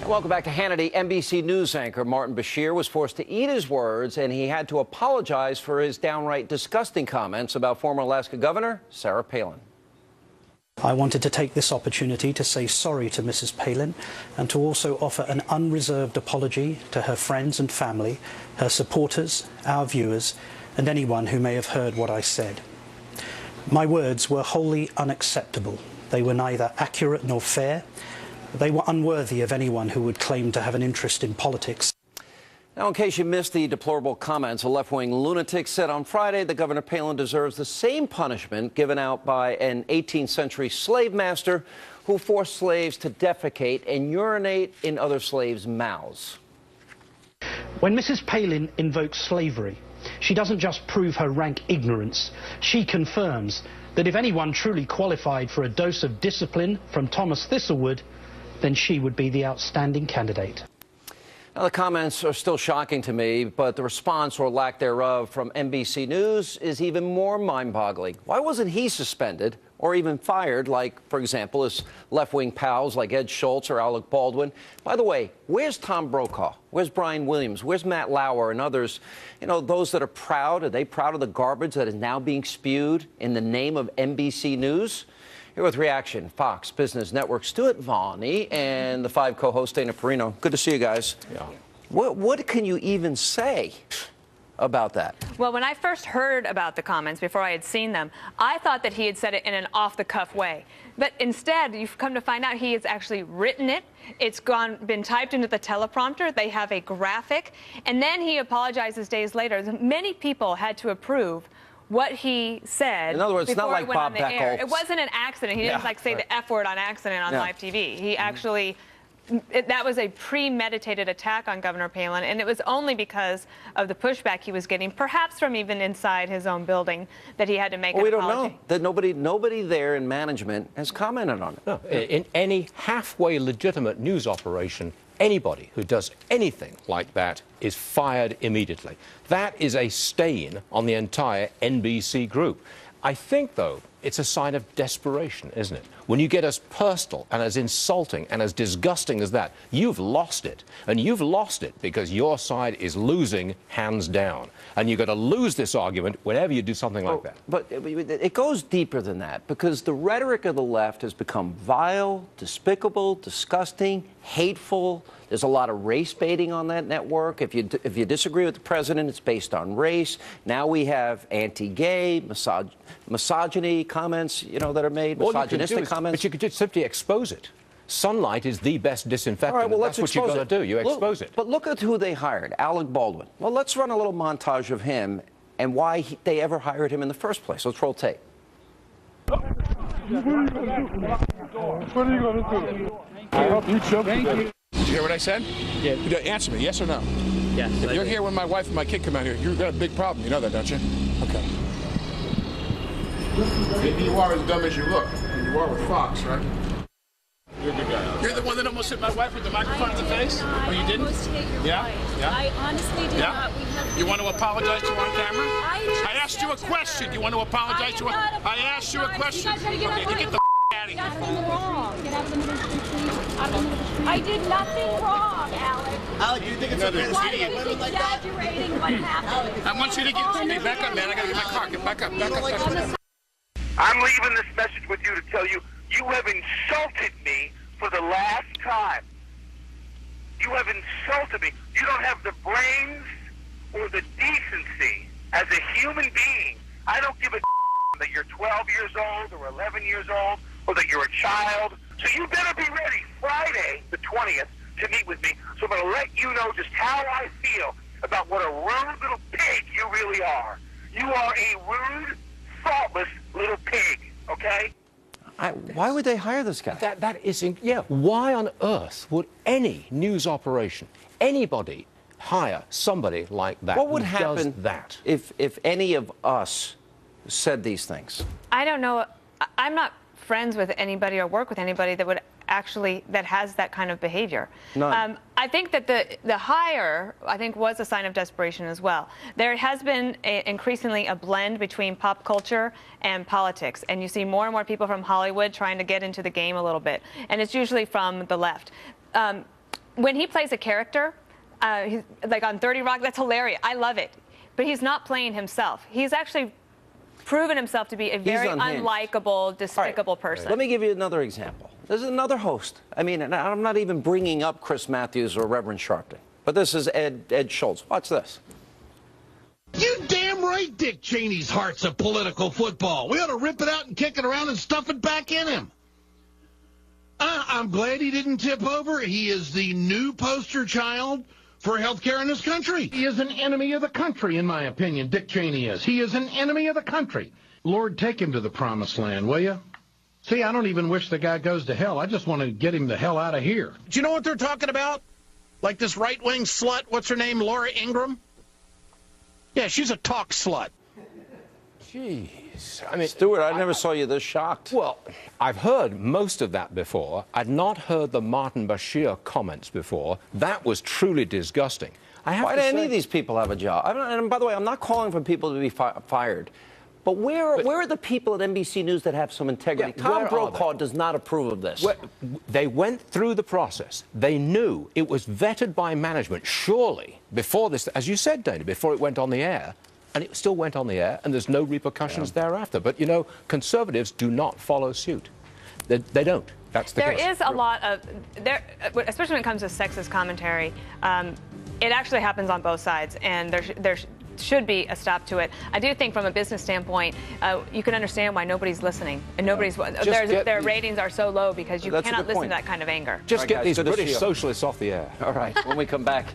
Welcome back to Hannity. NBC News anchor Martin Bashir was forced to eat his words, and he had to apologize for his downright disgusting comments about former Alaska Governor Sarah Palin. I wanted to take this opportunity to say sorry to Mrs. Palin and to also offer an unreserved apology to her friends and family, her supporters, our viewers, and anyone who may have heard what I said. My words were wholly unacceptable. They were neither accurate nor fair. They were unworthy of anyone who would claim to have an interest in politics. Now, in case you missed the deplorable comments, a left-wing lunatic said on Friday that Governor Palin deserves the same punishment given out by an 18th century slave master who forced slaves to defecate and urinate in other slaves' mouths. When Mrs. Palin invokes slavery, she doesn't just prove her rank ignorance. She confirms that if anyone truly qualified for a dose of discipline from Thomas Thistlewood, then she would be the outstanding candidate. Now, the comments are still shocking to me, but the response or lack thereof from NBC News is even more mind-boggling. Why wasn't he suspended or even fired, like, for example, his left-wing pals like Ed Schultz or Alec Baldwin? By the way, where's Tom Brokaw? Where's Brian Williams? Where's Matt Lauer and others? You know, those that are proud, are they proud of the garbage that is now being spewed in the name of NBC News? Here with reaction, Fox Business Network, Stuart Varney, and the 5 co-host, Dana Perino. Good to see you guys. Yeah. What can you even say about that? Well, when I first heard about the comments, before I had seen them, I thought that he had said it in an off-the-cuff way. But instead, you've come to find out he has actually written it. It's been typed into the teleprompter. They have a graphic. And then he apologizes days later. Many people had to approve what he said. In other words, it's not like Bob Beckle. It wasn't an accident. He didn't say the F word on accident on live TV. He actually, that was a premeditated attack on Governor Palin, and it was only because of the pushback he was getting, perhaps from even inside his own building, that he had to make an apology. We don't know that nobody there in management has commented on it. No, in any halfway legitimate news operation, anybody who does anything like that is fired immediately. That is a stain on the entire NBC group. I think, though, it's a sign of desperation, isn't it? When you get as personal and as insulting and as disgusting as that, you've lost it. And you've lost it because your side is losing hands down. And you've got to lose this argument whenever you do something like that. But it goes deeper than that, because the rhetoric of the left has become vile, despicable, disgusting, hateful. There's a lot of race baiting on that network. If you disagree with the president, it's based on race. Now we have anti-gay, misogyny comments, you know, that are made, misogynistic comments. But you could just simply expose it. Sunlight is the best disinfectant. All right, well, that's what you've got to do. You expose it. But look at who they hired, Alec Baldwin. Well, let's run a little montage of him and why they ever hired him in the first place. Let's roll tape. What are you going to do? I hope you jump. Thank you. Did you hear what I said? Yeah. Answer me, yes or no? Yes. If you're here when my wife and my kid come out here, you've got a big problem. You know that, don't you? Okay. Maybe you are as dumb as you look. You are with Fox, right? You're a good guy. You're the one that almost hit my wife with the microphone in the face? Oh, you didn't? Yeah? Yeah? I honestly did not. You want to apologize to her on camera? I asked you a question. You want to apologize to her? I asked you a question. Okay, get the out of here. Nothing wrong. Get out of the middle, please. Out of the middle. I did nothing wrong, Alec. Alec, you think it's okay? Why are you exaggerating what happened? I want you to get back up, man. I got to get my car. Get back up. Back up. I'm leaving this message with you to tell you, you have insulted me for the last time. You have insulted me. You don't have the brains or the decency as a human being. I don't give a that you're 12 years old or 11 years old or that you're a child. So you better be ready Friday, the 20th, to meet with me. So I'm going to let you know just how I feel about what a rude little pig you really are. You are a rude, thoughtless little pig, okay? Why would they hire this guy? That is, why on earth would any news operation, anybody, hire somebody like that? What would happen that? if any of us said these things? I don't know. I'm not friends with anybody or work with anybody that would that has that kind of behavior. None. I think that the hire, I think, was a sign of desperation as well. There has been increasingly a blend between pop culture and politics, and you see more and more people from Hollywood trying to get into the game a little bit, and it's usually from the left. when he plays a character, he's, like on 30 Rock, that's hilarious. I love it. But he's not playing himself. He's actually proven himself to be a very unlikable, despicable person. Let me give you another example. There's another host. I mean, and I'm not even bringing up Chris Matthews or Reverend Sharpton, but this is Ed Schultz. Watch this. You damn right Dick Cheney's heart's a political football. We ought to rip it out and kick it around and stuff it back in him. I'm glad he didn't tip over. He is the new poster child for health care in this country. He is an enemy of the country, in my opinion. Dick Cheney is. He is an enemy of the country. Lord, take him to the promised land, will you? See, I don't even wish the guy goes to hell. I just want to get him the hell out of here. Do you know what they're talking about? Like this right-wing slut, what's her name, Laura Ingraham? Yeah, she's a talk slut. Jeez. I mean, Stuart, I never saw you this shocked. Well, I've heard most of that before. I'd not heard the Martin Bashir comments before. That was truly disgusting. Why do any of these people have a job? And by the way, I'm not calling for people to be fired. But where are the people at NBC News that have some integrity? Yeah, Tom Brokaw does not approve of this. They went through the process. They knew it was vetted by management, surely, before this, as you said, Dana, before it went on the air. And it still went on the air, and there's no repercussions thereafter. But, you know, conservatives do not follow suit. They don't. That's the case. There is a lot of, especially when it comes to sexist commentary, it actually happens on both sides, and there should be a stop to it. I do think from a business standpoint, you can understand why nobody's listening, and their ratings are so low because you cannot listen to that kind of anger. Just get these British socialists off the air. All right, when we come back.